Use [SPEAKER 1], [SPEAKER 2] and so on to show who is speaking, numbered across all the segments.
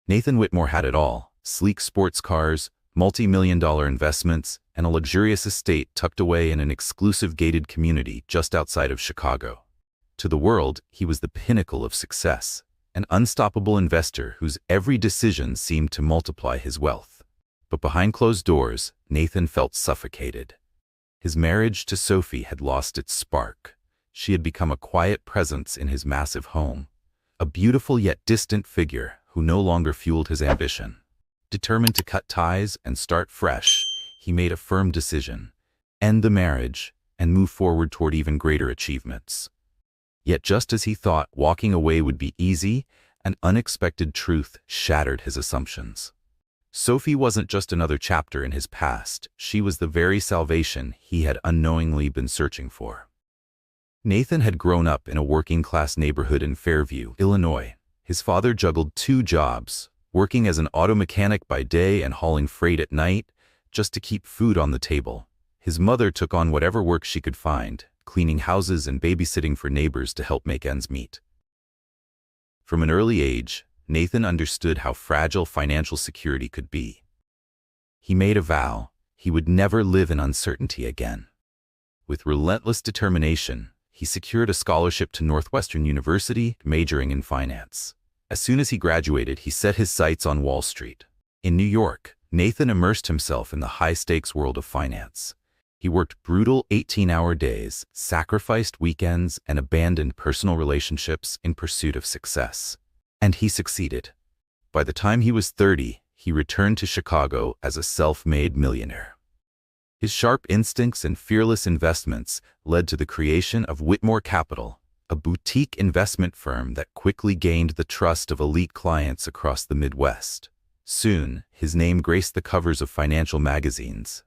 [SPEAKER 1] Nathan Whitmore had it all: sleek sports cars, multi-million-dollar investments, and a luxurious estate tucked away in an exclusive gated community just outside of Chicago. To the world, he was the pinnacle of success, an unstoppable investor whose every decision seemed to multiply his wealth. But behind closed doors, Nathan felt suffocated. His marriage to Sophie had lost its spark. She had become a quiet presence in his massive home, a beautiful yet distant figure who no longer fueled his ambition. Determined to cut ties and start fresh, he made a firm decision: end the marriage and move forward toward even greater achievements. Yet just as he thought walking away would be easy, an unexpected truth shattered his assumptions. Sophie wasn't just another chapter in his past, she was the very salvation he had unknowingly been searching for. Nathan had grown up in a working-class neighborhood in Fairview, Illinois. His father juggled 2 jobs, working as an auto mechanic by day and hauling freight at night, just to keep food on the table. His mother took on whatever work she could find, cleaning houses and babysitting for neighbors to help make ends meet. From an early age, Nathan understood how fragile financial security could be. He made a vow: he would never live in uncertainty again. With relentless determination, he secured a scholarship to Northwestern University, majoring in finance. As soon as he graduated, he set his sights on Wall Street. In New York, Nathan immersed himself in the high-stakes world of finance. He worked brutal 18-hour days, sacrificed weekends, and abandoned personal relationships in pursuit of success. And he succeeded. By the time he was 30, he returned to Chicago as a self-made millionaire. His sharp instincts and fearless investments led to the creation of Whitmore Capital, a boutique investment firm that quickly gained the trust of elite clients across the Midwest. Soon, his name graced the covers of financial magazines.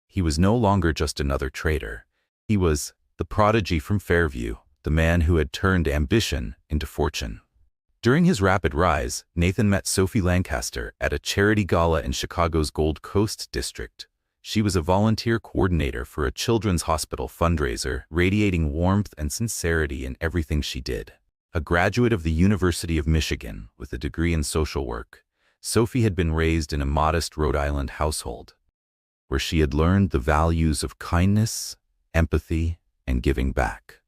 [SPEAKER 1] He was no longer just another trader. He was the prodigy from Fairview, the man who had turned ambition into fortune. During his rapid rise, Nathan met Sophie Lancaster at a charity gala in Chicago's Gold Coast district. She was a volunteer coordinator for a children's hospital fundraiser, radiating warmth and sincerity in everything she did. A graduate of the University of Michigan with a degree in social work, Sophie had been raised in a modest Rhode Island household, where she had learned the values of kindness, empathy, and giving back.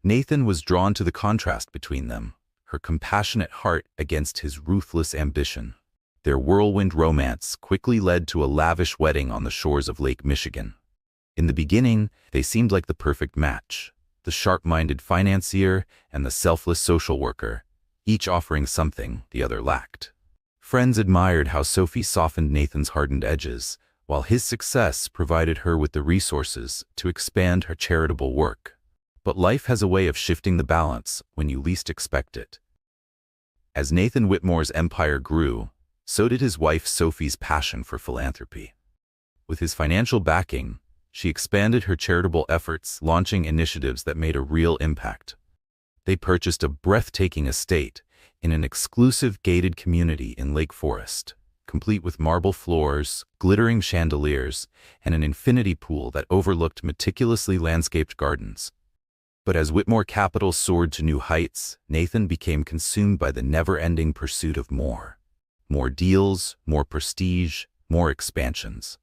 [SPEAKER 1] Nathan was drawn to the contrast between them, her compassionate heart against his ruthless ambition. Their whirlwind romance quickly led to a lavish wedding on the shores of Lake Michigan. In the beginning, they seemed like the perfect match: the sharp-minded financier and the selfless social worker, each offering something the other lacked. Friends admired how Sophie softened Nathan's hardened edges, while his success provided her with the resources to expand her charitable work. But life has a way of shifting the balance when you least expect it. As Nathan Whitmore's empire grew, so did his wife Sophie's passion for philanthropy. With his financial backing, she expanded her charitable efforts, launching initiatives that made a real impact. They purchased a breathtaking estate in an exclusive gated community in Lake Forest, complete with marble floors, glittering chandeliers, and an infinity pool that overlooked meticulously landscaped gardens. But as Whitmore Capital soared to new heights, Nathan became consumed by the never-ending pursuit of more. More deals, more prestige, more expansions.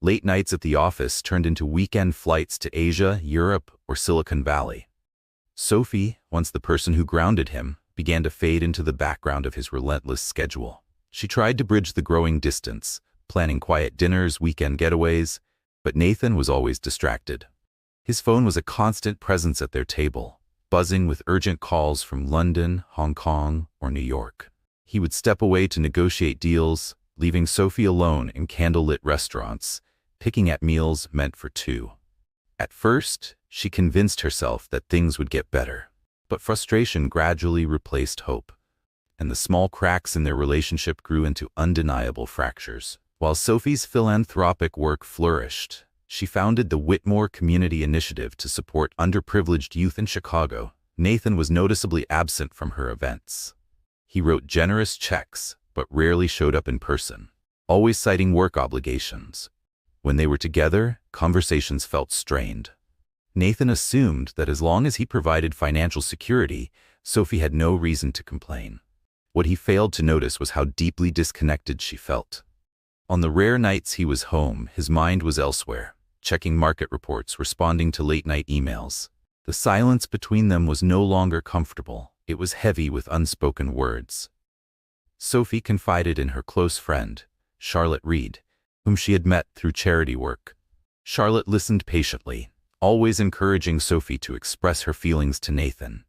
[SPEAKER 1] Late nights at the office turned into weekend flights to Asia, Europe, or Silicon Valley. Sophie, once the person who grounded him, began to fade into the background of his relentless schedule. She tried to bridge the growing distance, planning quiet dinners, weekend getaways, but Nathan was always distracted. His phone was a constant presence at their table, buzzing with urgent calls from London, Hong Kong, or New York. He would step away to negotiate deals, leaving Sophie alone in candlelit restaurants, picking at meals meant for 2. At first, she convinced herself that things would get better, but frustration gradually replaced hope, and the small cracks in their relationship grew into undeniable fractures. While Sophie's philanthropic work flourished, she founded the Whitmore Community Initiative to support underprivileged youth in Chicago. Nathan was noticeably absent from her events. He wrote generous checks, but rarely showed up in person, always citing work obligations. When they were together, conversations felt strained. Nathan assumed that as long as he provided financial security, Sophie had no reason to complain. What he failed to notice was how deeply disconnected she felt. On the rare nights he was home, his mind was elsewhere, checking market reports, responding to late-night emails. The silence between them was no longer comfortable. It was heavy with unspoken words. Sophie confided in her close friend, Charlotte Reed, whom she had met through charity work. Charlotte listened patiently, always encouraging Sophie to express her feelings to Nathan.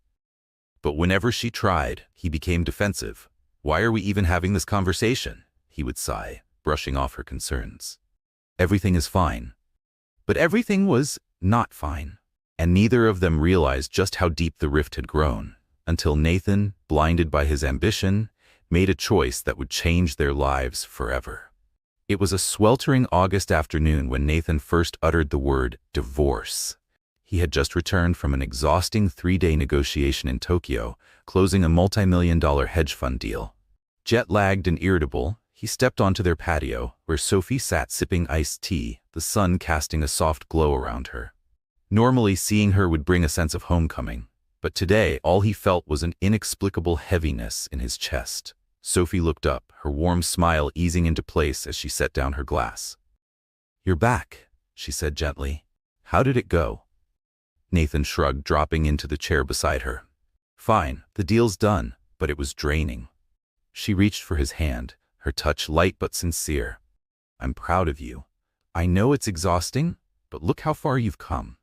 [SPEAKER 1] But whenever she tried, he became defensive. "Why are we even having this conversation?" he would sigh, brushing off her concerns. "Everything is fine." But everything was not fine, and neither of them realized just how deep the rift had grown, until Nathan, blinded by his ambition, made a choice that would change their lives forever. It was a sweltering August afternoon when Nathan first uttered the word divorce. He had just returned from an exhausting 3-day negotiation in Tokyo, closing a multi-million-dollar hedge fund deal. Jet-lagged and irritable, he stepped onto their patio, where Sophie sat sipping iced tea, the sun casting a soft glow around her. Normally, seeing her would bring a sense of homecoming, but today all he felt was an inexplicable heaviness in his chest. Sophie looked up, her warm smile easing into place as she set down her glass. "You're back," she said gently. "How did it go?" Nathan shrugged, dropping into the chair beside her. "Fine, the deal's done, but it was draining." She reached for his hand, her touch light but sincere. "I'm proud of you. I know it's exhausting, but look how far you've come."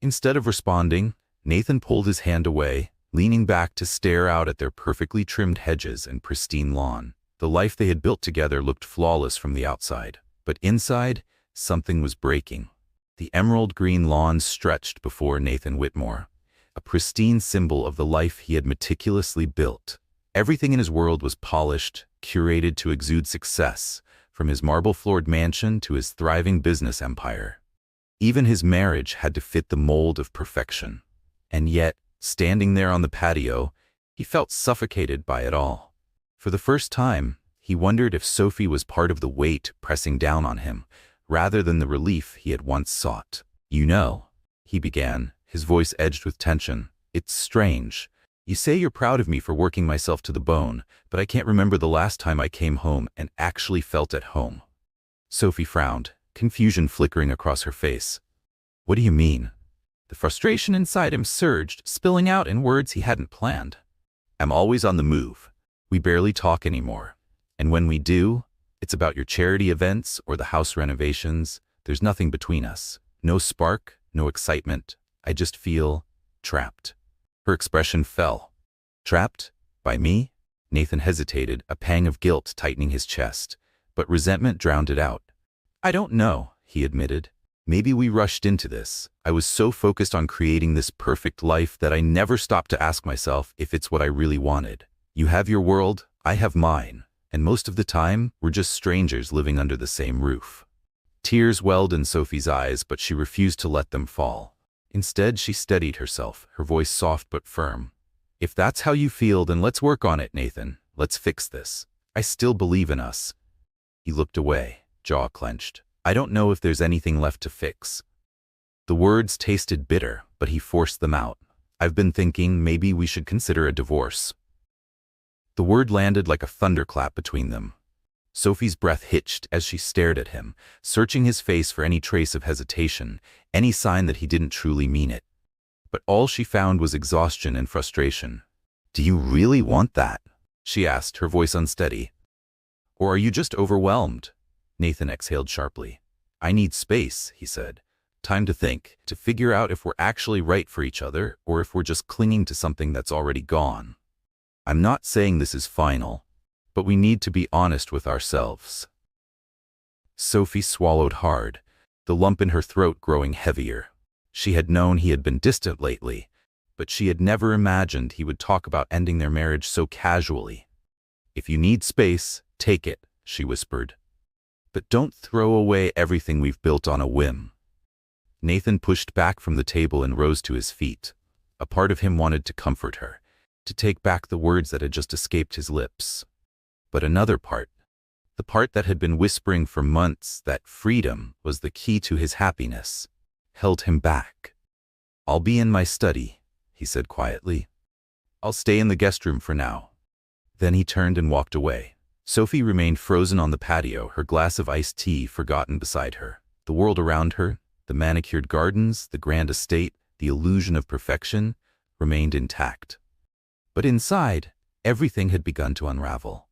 [SPEAKER 1] Instead of responding, Nathan pulled his hand away, leaning back to stare out at their perfectly trimmed hedges and pristine lawn. The life they had built together looked flawless from the outside, but inside, something was breaking. The emerald green lawn stretched before Nathan Whitmore, a pristine symbol of the life he had meticulously built. Everything in his world was polished, curated to exude success, from his marble-floored mansion to his thriving business empire. Even his marriage had to fit the mold of perfection. And yet, standing there on the patio, he felt suffocated by it all. For the first time, he wondered if Sophie was part of the weight pressing down on him, rather than the relief he had once sought. "You know," he began, his voice edged with tension, "it's strange. You say you're proud of me for working myself to the bone, but I can't remember the last time I came home and actually felt at home." Sophie frowned, confusion flickering across her face. "What do you mean?" The frustration inside him surged, spilling out in words he hadn't planned. "I'm always on the move. We barely talk anymore. And when we do, it's about your charity events or the house renovations. There's nothing between us. No spark, no excitement. I just feel trapped." Her expression fell. "Trapped? By me?" Nathan hesitated, a pang of guilt tightening his chest, but resentment drowned it out. "I don't know," he admitted. "Maybe we rushed into this. I was so focused on creating this perfect life that I never stopped to ask myself if it's what I really wanted. You have your world, I have mine, and most of the time, we're just strangers living under the same roof." Tears welled in Sophie's eyes, but she refused to let them fall. Instead, she steadied herself, her voice soft but firm. "If that's how you feel, then let's work on it, Nathan. Let's fix this. I still believe in us." He looked away, jaw clenched. "I don't know if there's anything left to fix." The words tasted bitter, but he forced them out. "I've been thinking maybe we should consider a divorce." The word landed like a thunderclap between them. Sophie's breath hitched as she stared at him, searching his face for any trace of hesitation, any sign that he didn't truly mean it. But all she found was exhaustion and frustration. "Do you really want that?" she asked, her voice unsteady. "Or are you just overwhelmed?" Nathan exhaled sharply. "I need space," he said. "Time to think, to figure out if we're actually right for each other or if we're just clinging to something that's already gone. I'm not saying this is final, but we need to be honest with ourselves." Sophie swallowed hard, the lump in her throat growing heavier. She had known he had been distant lately, but she had never imagined he would talk about ending their marriage so casually. "If you need space, take it," she whispered. "But don't throw away everything we've built on a whim." Nathan pushed back from the table and rose to his feet. A part of him wanted to comfort her, to take back the words that had just escaped his lips. But another part, the part that had been whispering for months that freedom was the key to his happiness, held him back. "I'll be in my study," he said quietly. "I'll stay in the guest room for now." Then he turned and walked away. Sophie remained frozen on the patio, her glass of iced tea forgotten beside her. The world around her, the manicured gardens, the grand estate, the illusion of perfection, remained intact. But inside, everything had begun to unravel.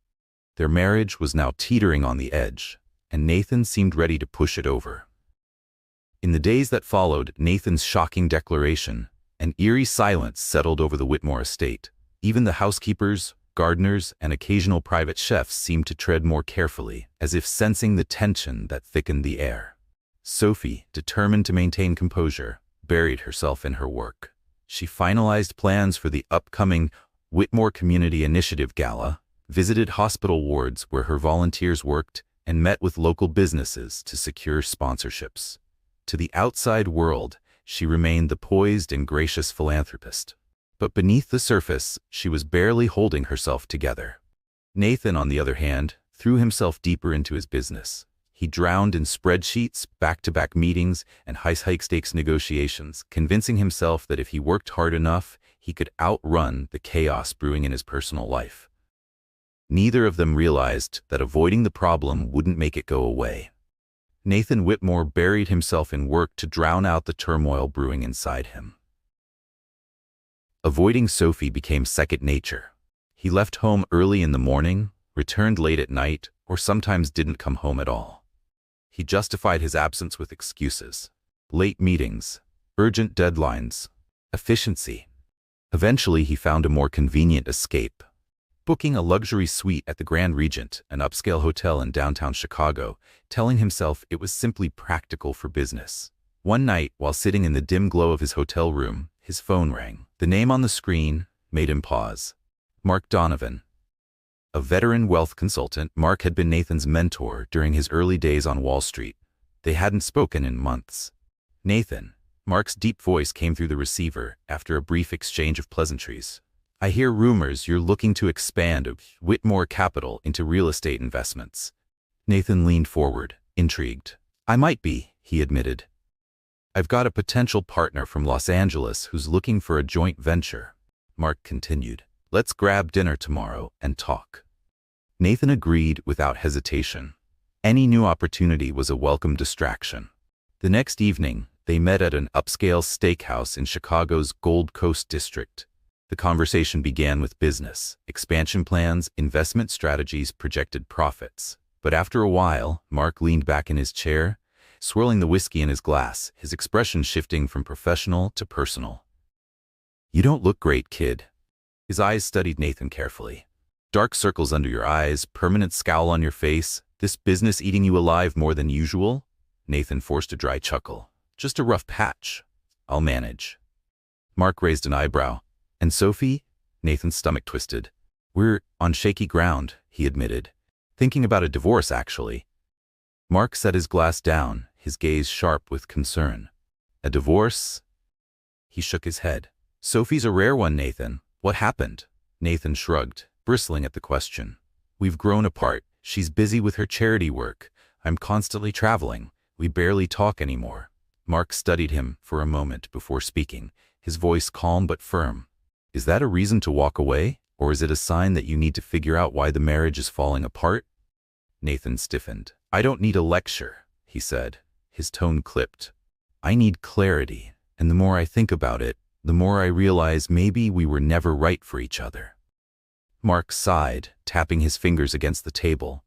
[SPEAKER 1] Their marriage was now teetering on the edge, and Nathan seemed ready to push it over. In the days that followed Nathan's shocking declaration, an eerie silence settled over the Whitmore estate. Even the housekeepers, gardeners, and occasional private chefs seemed to tread more carefully, as if sensing the tension that thickened the air. Sophie, determined to maintain composure, buried herself in her work. She finalized plans for the upcoming Whitmore Community Initiative Gala, visited hospital wards where her volunteers worked, and met with local businesses to secure sponsorships. To the outside world, she remained the poised and gracious philanthropist. But beneath the surface, she was barely holding herself together. Nathan, on the other hand, threw himself deeper into his business. He drowned in spreadsheets, back-to-back meetings, and high-stakes negotiations, convincing himself that if he worked hard enough, he could outrun the chaos brewing in his personal life. Neither of them realized that avoiding the problem wouldn't make it go away. Nathan Whitmore buried himself in work to drown out the turmoil brewing inside him. Avoiding Sophie became second nature. He left home early in the morning, returned late at night, or sometimes didn't come home at all. He justified his absence with excuses: late meetings, urgent deadlines, efficiency. Eventually, he found a more convenient escape. Booking a luxury suite at the Grand Regent, an upscale hotel in downtown Chicago, telling himself it was simply practical for business. One night, while sitting in the dim glow of his hotel room, his phone rang. The name on the screen made him pause. Mark Donovan. A veteran wealth consultant, Mark had been Nathan's mentor during his early days on Wall Street. They hadn't spoken in months. Nathan. Mark's deep voice came through the receiver after a brief exchange of pleasantries. I hear rumors you're looking to expand Whitmore Capital into real estate investments. Nathan leaned forward, intrigued. I might be, he admitted. I've got a potential partner from Los Angeles who's looking for a joint venture. Mark continued. Let's grab dinner tomorrow and talk. Nathan agreed without hesitation. Any new opportunity was a welcome distraction. The next evening, they met at an upscale steakhouse in Chicago's Gold Coast district. The conversation began with business, expansion plans, investment strategies, projected profits. But after a while, Mark leaned back in his chair, swirling the whiskey in his glass, his expression shifting from professional to personal. You don't look great, kid. His eyes studied Nathan carefully. Dark circles under your eyes, permanent scowl on your face, this business eating you alive more than usual? Nathan forced a dry chuckle. Just a rough patch. I'll manage. Mark raised an eyebrow. And Sophie? Nathan's stomach twisted. We're on shaky ground, he admitted. Thinking about a divorce, actually. Mark set his glass down, his gaze sharp with concern. A divorce? He shook his head. Sophie's a rare one, Nathan. What happened? Nathan shrugged, bristling at the question. We've grown apart. She's busy with her charity work. I'm constantly traveling. We barely talk anymore. Mark studied him for a moment before speaking, his voice calm but firm. Is that a reason to walk away, or is it a sign that you need to figure out why the marriage is falling apart? Nathan stiffened. I don't need a lecture, he said, his tone clipped. I need clarity, and the more I think about it, the more I realize maybe we were never right for each other. Mark sighed, tapping his fingers against the table.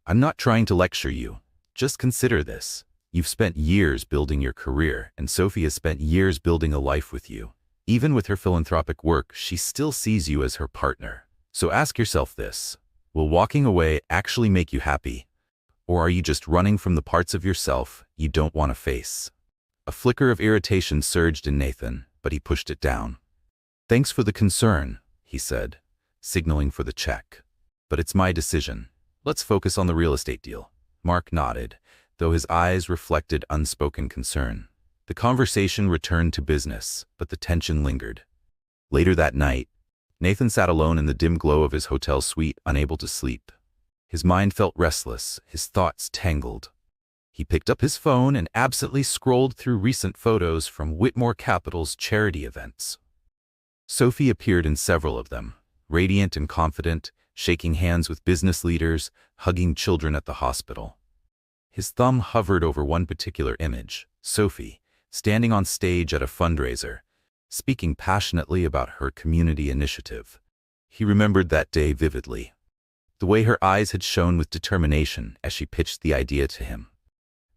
[SPEAKER 1] I'm not trying to lecture you. Just consider this. You've spent years building your career, and Sophie has spent years building a life with you. Even with her philanthropic work, she still sees you as her partner. So ask yourself this. Will walking away actually make you happy? Or are you just running from the parts of yourself you don't want to face? A flicker of irritation surged in Nathan, but he pushed it down. Thanks for the concern, he said, signaling for the check. But it's my decision. Let's focus on the real estate deal. Mark nodded, though his eyes reflected unspoken concern. The conversation returned to business, but the tension lingered. Later that night, Nathan sat alone in the dim glow of his hotel suite, unable to sleep. His mind felt restless, his thoughts tangled. He picked up his phone and absently scrolled through recent photos from Whitmore Capital's charity events. Sophie appeared in several of them, radiant and confident, shaking hands with business leaders, hugging children at the hospital. His thumb hovered over one particular image, Sophie, standing on stage at a fundraiser, speaking passionately about her community initiative. He remembered that day vividly, the way her eyes had shone with determination as she pitched the idea to him,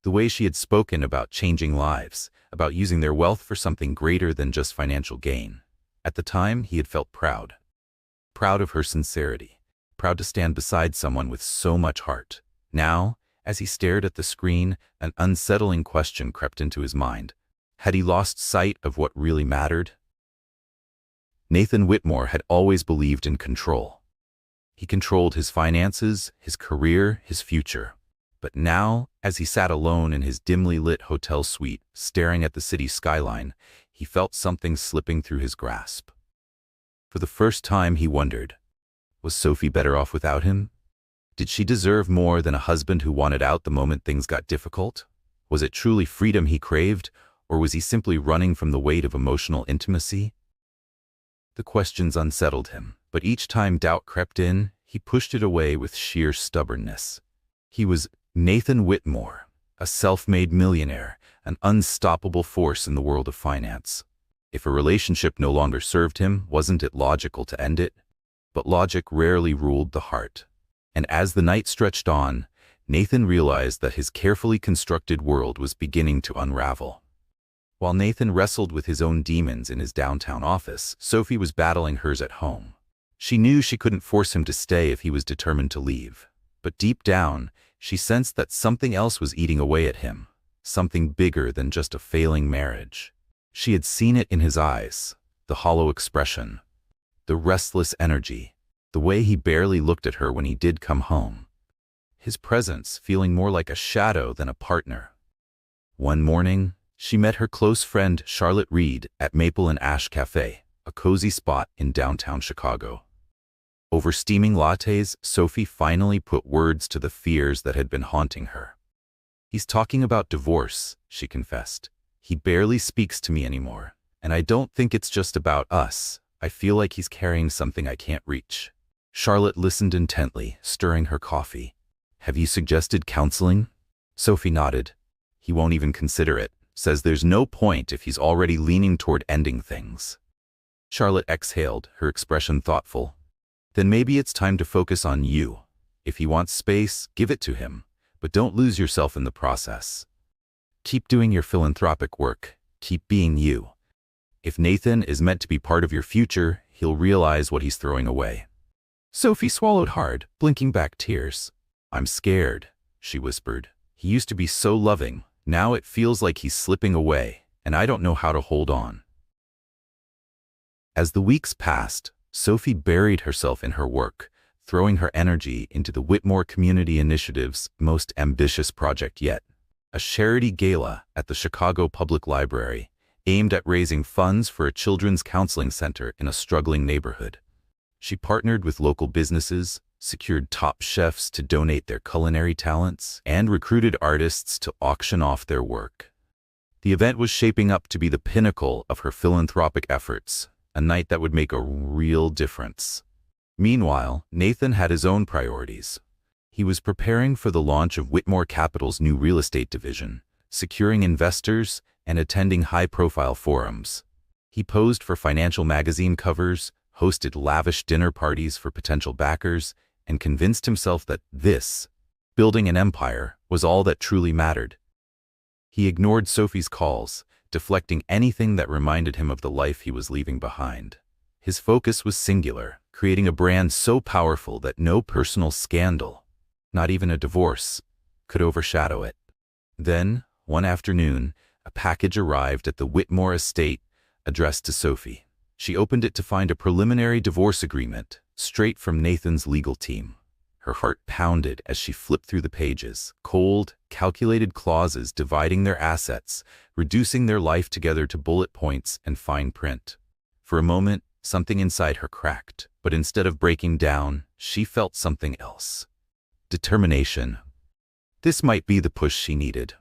[SPEAKER 1] the way she had spoken about changing lives, about using their wealth for something greater than just financial gain. At the time, he had felt proud. Proud of her sincerity, proud to stand beside someone with so much heart. Now, as he stared at the screen, an unsettling question crept into his mind. Had he lost sight of what really mattered? Nathan Whitmore had always believed in control. He controlled his finances, his career, his future. But now, as he sat alone in his dimly lit hotel suite, staring at the city skyline, he felt something slipping through his grasp. For the first time, he wondered, was Sophie better off without him? Did she deserve more than a husband who wanted out the moment things got difficult? Was it truly freedom he craved, or was he simply running from the weight of emotional intimacy? The questions unsettled him, but each time doubt crept in, he pushed it away with sheer stubbornness. He was Nathan Whitmore, a self-made millionaire, an unstoppable force in the world of finance. If a relationship no longer served him, wasn't it logical to end it? But logic rarely ruled the heart. And as the night stretched on, Nathan realized that his carefully constructed world was beginning to unravel. While Nathan wrestled with his own demons in his downtown office, Sophie was battling hers at home. She knew she couldn't force him to stay if he was determined to leave. But deep down, she sensed that something else was eating away at him, something bigger than just a failing marriage. She had seen it in his eyes, the hollow expression, the restless energy, the way he barely looked at her when he did come home. His presence feeling more like a shadow than a partner. One morning, she met her close friend Charlotte Reed at Maple and Ash Cafe, a cozy spot in downtown Chicago. Over steaming lattes, Sophie finally put words to the fears that had been haunting her. "He's talking about divorce," she confessed. "He barely speaks to me anymore, and I don't think it's just about us. I feel like he's carrying something I can't reach." Charlotte listened intently, stirring her coffee. "Have you suggested counseling?" Sophie nodded. "He won't even consider it. Says there's no point if he's already leaning toward ending things." Charlotte exhaled, her expression thoughtful. "Then maybe it's time to focus on you. If he wants space, give it to him, but don't lose yourself in the process. Keep doing your philanthropic work. Keep being you. If Nathan is meant to be part of your future, he'll realize what he's throwing away." Sophie swallowed hard, blinking back tears. "I'm scared," she whispered. "He used to be so loving. Now it feels like he's slipping away, and I don't know how to hold on." As the weeks passed, Sophie buried herself in her work, throwing her energy into the Whitmore Community Initiative's most ambitious project yet, a charity gala at the Chicago Public Library, aimed at raising funds for a children's counseling center in a struggling neighborhood. She partnered with local businesses, secured top chefs to donate their culinary talents, and recruited artists to auction off their work. The event was shaping up to be the pinnacle of her philanthropic efforts, a night that would make a real difference. Meanwhile, Nathan had his own priorities. He was preparing for the launch of Whitmore Capital's new real estate division, securing investors, and attending high-profile forums. He posed for financial magazine covers, hosted lavish dinner parties for potential backers, and convinced himself that building an empire, was all that truly mattered. He ignored Sophie's calls, deflecting anything that reminded him of the life he was leaving behind. His focus was singular, creating a brand so powerful that no personal scandal, not even a divorce, could overshadow it. Then, one afternoon, a package arrived at the Whitmore estate, addressed to Sophie. She opened it to find a preliminary divorce agreement, straight from Nathan's legal team. Her heart pounded as she flipped through the pages, cold, calculated clauses dividing their assets, reducing their life together to bullet points and fine print. For a moment, something inside her cracked, but instead of breaking down, she felt something else. Determination. This might be the push she needed.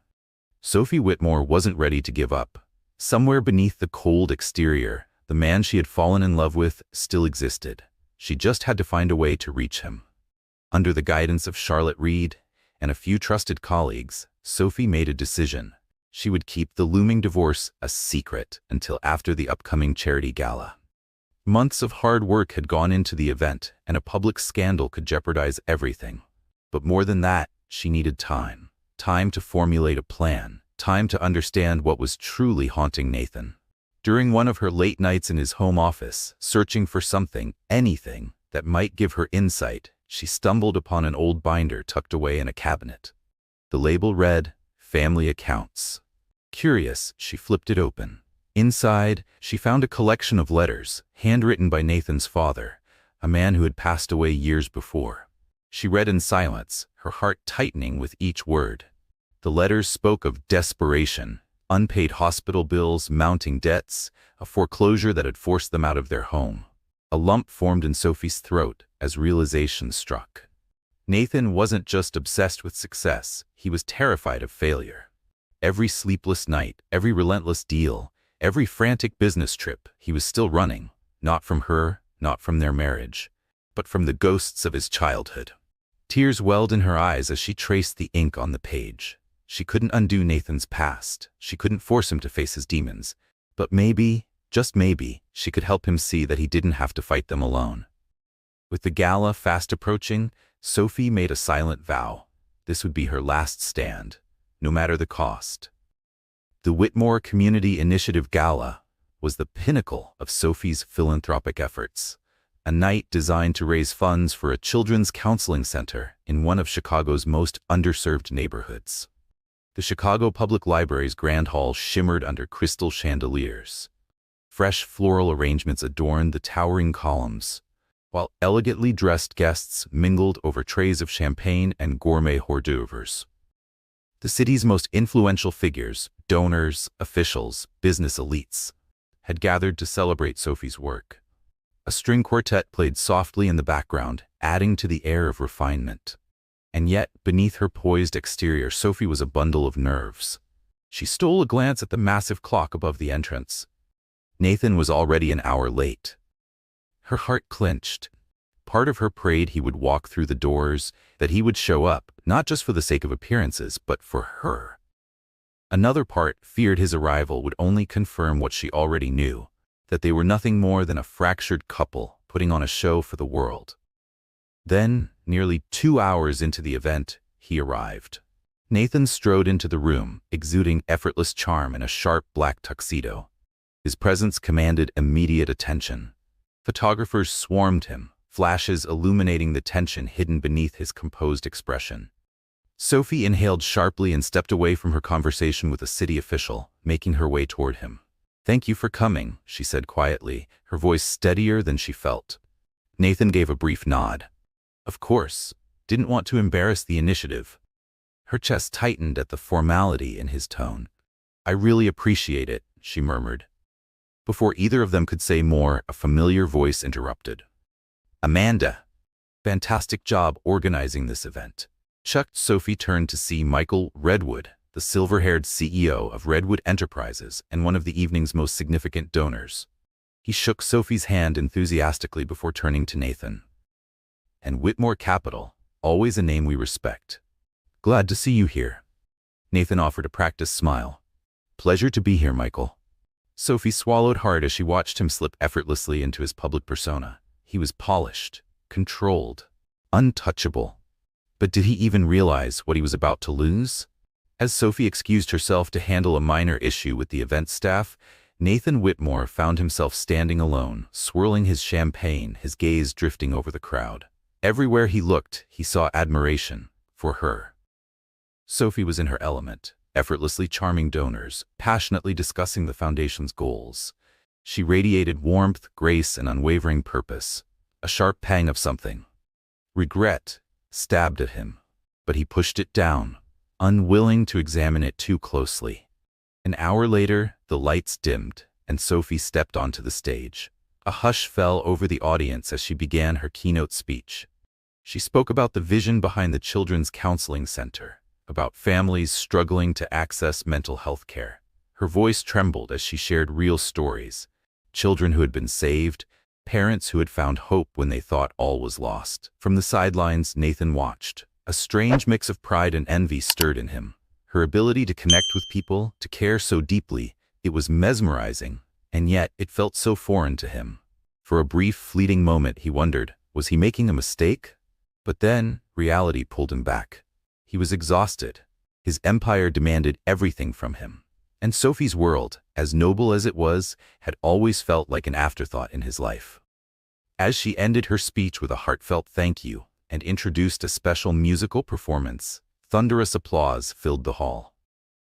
[SPEAKER 1] Sophie Whitmore wasn't ready to give up. Somewhere beneath the cold exterior, the man she had fallen in love with still existed. She just had to find a way to reach him. Under the guidance of Charlotte Reed and a few trusted colleagues, Sophie made a decision. She would keep the looming divorce a secret until after the upcoming charity gala. Months of hard work had gone into the event, and a public scandal could jeopardize everything. But more than that, she needed time. Time to formulate a plan. Time to understand what was truly haunting Nathan. During one of her late nights in his home office, searching for something, anything, that might give her insight, she stumbled upon an old binder tucked away in a cabinet. The label read, "Family Accounts." Curious, she flipped it open. Inside, she found a collection of letters, handwritten by Nathan's father, a man who had passed away years before. She read in silence, her heart tightening with each word. The letters spoke of desperation, unpaid hospital bills, mounting debts, a foreclosure that had forced them out of their home. A lump formed in Sophie's throat as realization struck. Nathan wasn't just obsessed with success, he was terrified of failure. Every sleepless night, every relentless deal, every frantic business trip, he was still running, not from her, not from their marriage, but from the ghosts of his childhood. Tears welled in her eyes as she traced the ink on the page. She couldn't undo Nathan's past. She couldn't force him to face his demons. But maybe, just maybe, she could help him see that he didn't have to fight them alone. With the gala fast approaching, Sophie made a silent vow. This would be her last stand, no matter the cost. The Whitmore Community Initiative Gala was the pinnacle of Sophie's philanthropic efforts, a night designed to raise funds for a children's counseling center in one of Chicago's most underserved neighborhoods. The Chicago Public Library's Grand Hall shimmered under crystal chandeliers. Fresh floral arrangements adorned the towering columns, while elegantly dressed guests mingled over trays of champagne and gourmet hors d'oeuvres. The city's most influential figures, donors, officials, business elites, had gathered to celebrate Sophie's work. A string quartet played softly in the background, adding to the air of refinement. And yet, beneath her poised exterior, Sophie was a bundle of nerves. She stole a glance at the massive clock above the entrance. Nathan was already an hour late. Her heart clenched. Part of her prayed he would walk through the doors, that he would show up, not just for the sake of appearances, but for her. Another part feared his arrival would only confirm what she already knew, that they were nothing more than a fractured couple putting on a show for the world. Then, nearly 2 hours into the event, he arrived. Nathan strode into the room, exuding effortless charm in a sharp black tuxedo. His presence commanded immediate attention. Photographers swarmed him, flashes illuminating the tension hidden beneath his composed expression. Sophie inhaled sharply and stepped away from her conversation with a city official, making her way toward him. "Thank you for coming," she said quietly, her voice steadier than she felt. Nathan gave a brief nod. Of course, didn't want to embarrass the initiative. Her chest tightened at the formality in his tone. "I really appreciate it," she murmured. Before either of them could say more, a familiar voice interrupted. "Amanda, fantastic job organizing this event." Sophie turned to see Michael Redwood, the silver-haired CEO of Redwood Enterprises and one of the evening's most significant donors. He shook Sophie's hand enthusiastically before turning to Nathan. "And Whitmore Capital, always a name we respect. Glad to see you here." Nathan offered a practiced smile. "Pleasure to be here, Michael." Sophie swallowed hard as she watched him slip effortlessly into his public persona. He was polished, controlled, untouchable. But did he even realize what he was about to lose? As Sophie excused herself to handle a minor issue with the event staff, Nathan Whitmore found himself standing alone, swirling his champagne, his gaze drifting over the crowd. Everywhere he looked, he saw admiration for her. Sophie was in her element, effortlessly charming donors, passionately discussing the foundation's goals. She radiated warmth, grace, and unwavering purpose. A sharp pang of something, regret, stabbed at him, but he pushed it down, unwilling to examine it too closely. An hour later, the lights dimmed, and Sophie stepped onto the stage. A hush fell over the audience as she began her keynote speech. She spoke about the vision behind the Children's Counseling Center, about families struggling to access mental health care. Her voice trembled as she shared real stories, children who had been saved, Parents who had found hope when they thought all was lost. From the sidelines, Nathan watched. A strange mix of pride and envy stirred in him. Her ability to connect with people, to care so deeply, it was mesmerizing, and yet it felt so foreign to him. For a brief, fleeting moment, he wondered, was he making a mistake? But then, reality pulled him back. He was exhausted. His empire demanded everything from him. And Sophie's world, as noble as it was, had always felt like an afterthought in his life. As she ended her speech with a heartfelt thank you and introduced a special musical performance, thunderous applause filled the hall.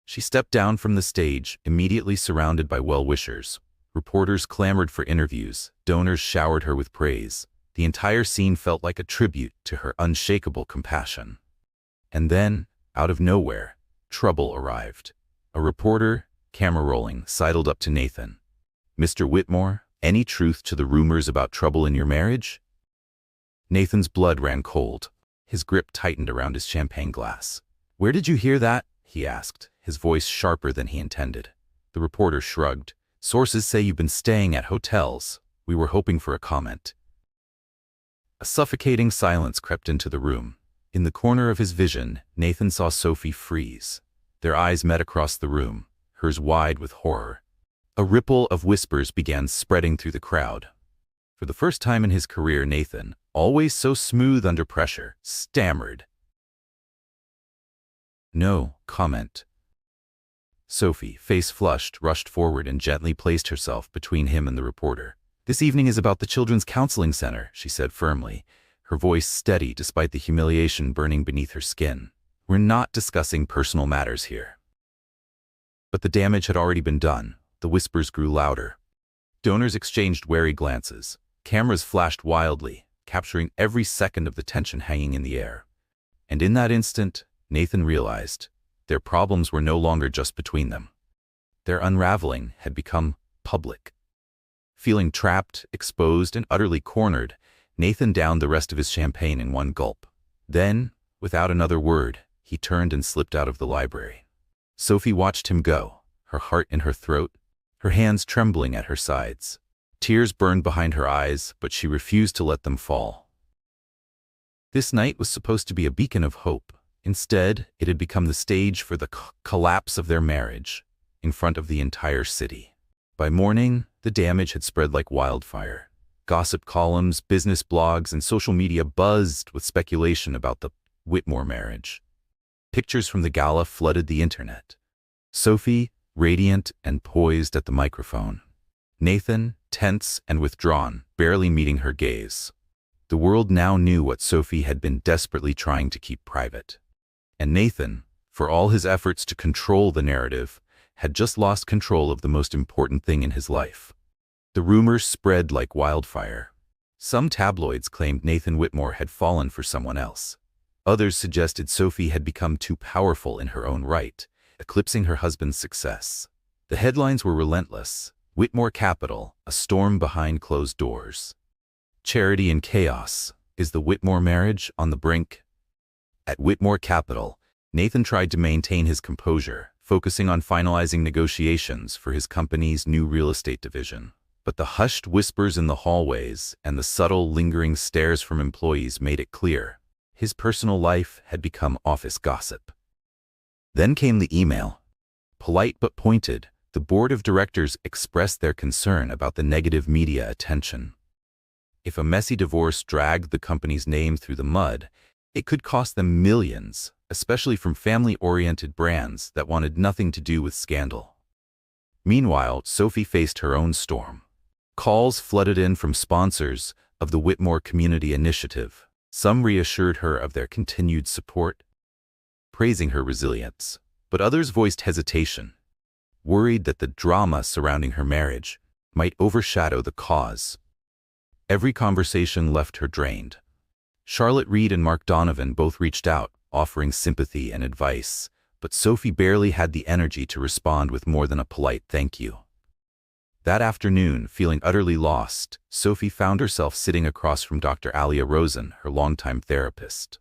[SPEAKER 1] She stepped down from the stage, immediately surrounded by well-wishers. Reporters clamored for interviews, donors showered her with praise. The entire scene felt like a tribute to her unshakable compassion. And then, out of nowhere, trouble arrived. A reporter, camera rolling, sidled up to Nathan. "Mr. Whitmore, any truth to the rumors about trouble in your marriage?" Nathan's blood ran cold. His grip tightened around his champagne glass. "Where did you hear that?" he asked, his voice sharper than he intended. The reporter shrugged. "Sources say you've been staying at hotels. We were hoping for a comment." A suffocating silence crept into the room. In the corner of his vision, Nathan saw Sophie freeze. Their eyes met across the room, hers wide with horror. A ripple of whispers began spreading through the crowd. For the first time in his career, Nathan, always so smooth under pressure, stammered. "No comment." Sophie, face flushed, rushed forward and gently placed herself between him and the reporter. "This evening is about the Children's Counseling Center," she said firmly, her voice steady despite the humiliation burning beneath her skin. "We're not discussing personal matters here." But the damage had already been done. The whispers grew louder. Donors exchanged wary glances. Cameras flashed wildly, capturing every second of the tension hanging in the air. And in that instant, Nathan realized their problems were no longer just between them. Their unraveling had become public. Feeling trapped, exposed, and utterly cornered, Nathan downed the rest of his champagne in one gulp. Then, without another word, he turned and slipped out of the library. Sophie watched him go, her heart in her throat, her hands trembling at her sides. Tears burned behind her eyes, but she refused to let them fall. This night was supposed to be a beacon of hope. Instead, it had become the stage for the collapse of their marriage, in front of the entire city. By morning, the damage had spread like wildfire. Gossip columns, business blogs, and social media buzzed with speculation about the Whitmore marriage. Pictures from the gala flooded the internet. Sophie, radiant and poised at the microphone. Nathan, tense and withdrawn, barely meeting her gaze. The world now knew what Sophie had been desperately trying to keep private. And Nathan, for all his efforts to control the narrative, had just lost control of the most important thing in his life. The rumors spread like wildfire. Some tabloids claimed Nathan Whitmore had fallen for someone else. Others suggested Sophie had become too powerful in her own right, eclipsing her husband's success. The headlines were relentless. Whitmore Capital, a storm behind closed doors. Charity in chaos. Is the Whitmore marriage on the brink? At Whitmore Capital, Nathan tried to maintain his composure, focusing on finalizing negotiations for his company's new real estate division. But the hushed whispers in the hallways and the subtle, lingering stares from employees made it clear. His personal life had become office gossip. Then came the email. Polite but pointed, the board of directors expressed their concern about the negative media attention. If a messy divorce dragged the company's name through the mud, it could cost them millions, especially from family-oriented brands that wanted nothing to do with scandal. Meanwhile, Sophie faced her own storm. Calls flooded in from sponsors of the Whitmore Community Initiative. Some reassured her of their continued support, praising her resilience. But others voiced hesitation, worried that the drama surrounding her marriage might overshadow the cause. Every conversation left her drained. Charlotte Reed and Mark Donovan both reached out, offering sympathy and advice, but Sophie barely had the energy to respond with more than a polite thank you. That afternoon, feeling utterly lost, Sophie found herself sitting across from Dr. Alia Rosen, her longtime therapist.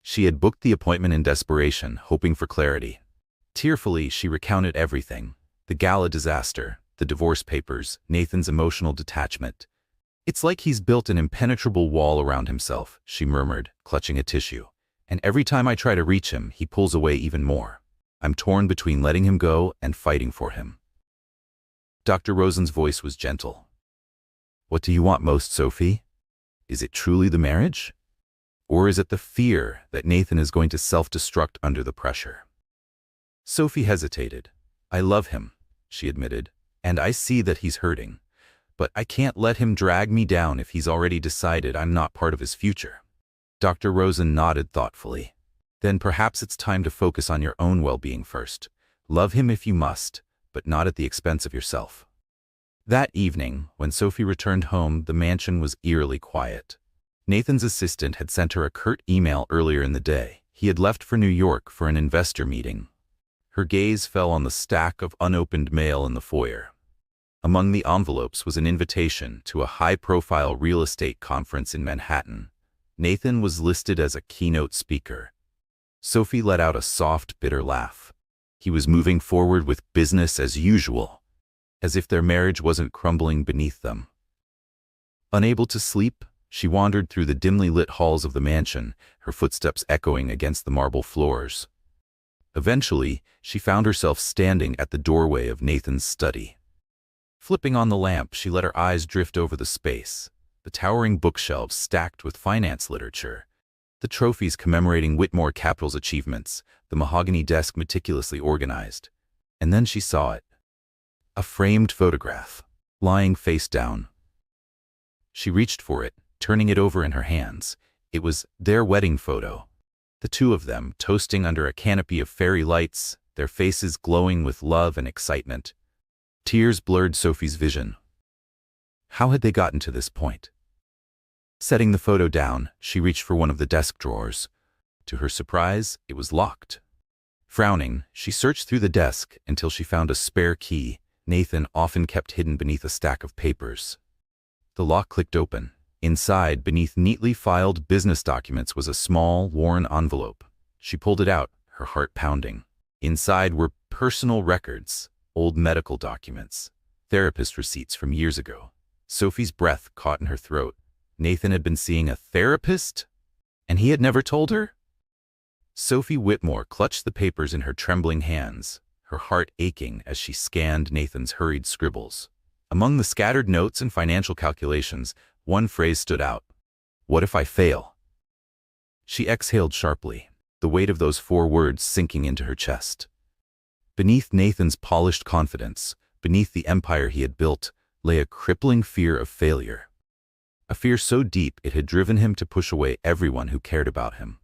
[SPEAKER 1] She had booked the appointment in desperation, hoping for clarity. Tearfully, she recounted everything: the gala disaster, the divorce papers, Nathan's emotional detachment. It's like he's built an impenetrable wall around himself, she murmured, clutching a tissue. And every time I try to reach him, he pulls away even more. I'm torn between letting him go and fighting for him. Dr. Rosen's voice was gentle. What do you want most, Sophie? Is it truly the marriage? Or is it the fear that Nathan is going to self-destruct under the pressure? Sophie hesitated. I love him, she admitted, and I see that he's hurting. But I can't let him drag me down if he's already decided I'm not part of his future. Dr. Rosen nodded thoughtfully. Then perhaps it's time to focus on your own well-being first. Love him if you must, but not at the expense of yourself. That evening, when Sophie returned home, the mansion was eerily quiet. Nathan's assistant had sent her a curt email earlier in the day. He had left for New York for an investor meeting. Her gaze fell on the stack of unopened mail in the foyer. Among the envelopes was an invitation to a high-profile real estate conference in Manhattan. Nathan was listed as a keynote speaker. Sophie let out a soft, bitter laugh. He was moving forward with business as usual, as if their marriage wasn't crumbling beneath them. Unable to sleep, she wandered through the dimly lit halls of the mansion, her footsteps echoing against the marble floors. Eventually, she found herself standing at the doorway of Nathan's study. Flipping on the lamp, she let her eyes drift over the space, the towering bookshelves stacked with finance literature, the trophies commemorating Whitmore Capital's achievements, the mahogany desk meticulously organized. And then she saw it. A framed photograph, lying face down. She reached for it, turning it over in her hands. It was their wedding photo. The two of them, toasting under a canopy of fairy lights, their faces glowing with love and excitement. Tears blurred Sophie's vision. How had they gotten to this point? Setting the photo down, she reached for one of the desk drawers. To her surprise, it was locked. Frowning, she searched through the desk until she found a spare key Nathan often kept hidden beneath a stack of papers. The lock clicked open. Inside, beneath neatly filed business documents, was a small, worn envelope. She pulled it out, her heart pounding. Inside were personal records, old medical documents, therapist receipts from years ago. Sophie's breath caught in her throat. Nathan had been seeing a therapist? And he had never told her? Sophie Whitmore clutched the papers in her trembling hands, her heart aching as she scanned Nathan's hurried scribbles. Among the scattered notes and financial calculations, one phrase stood out. What if I fail? She exhaled sharply, the weight of those 4 words sinking into her chest. Beneath Nathan's polished confidence, beneath the empire he had built, lay a crippling fear of failure. A fear so deep it had driven him to push away everyone who cared about him.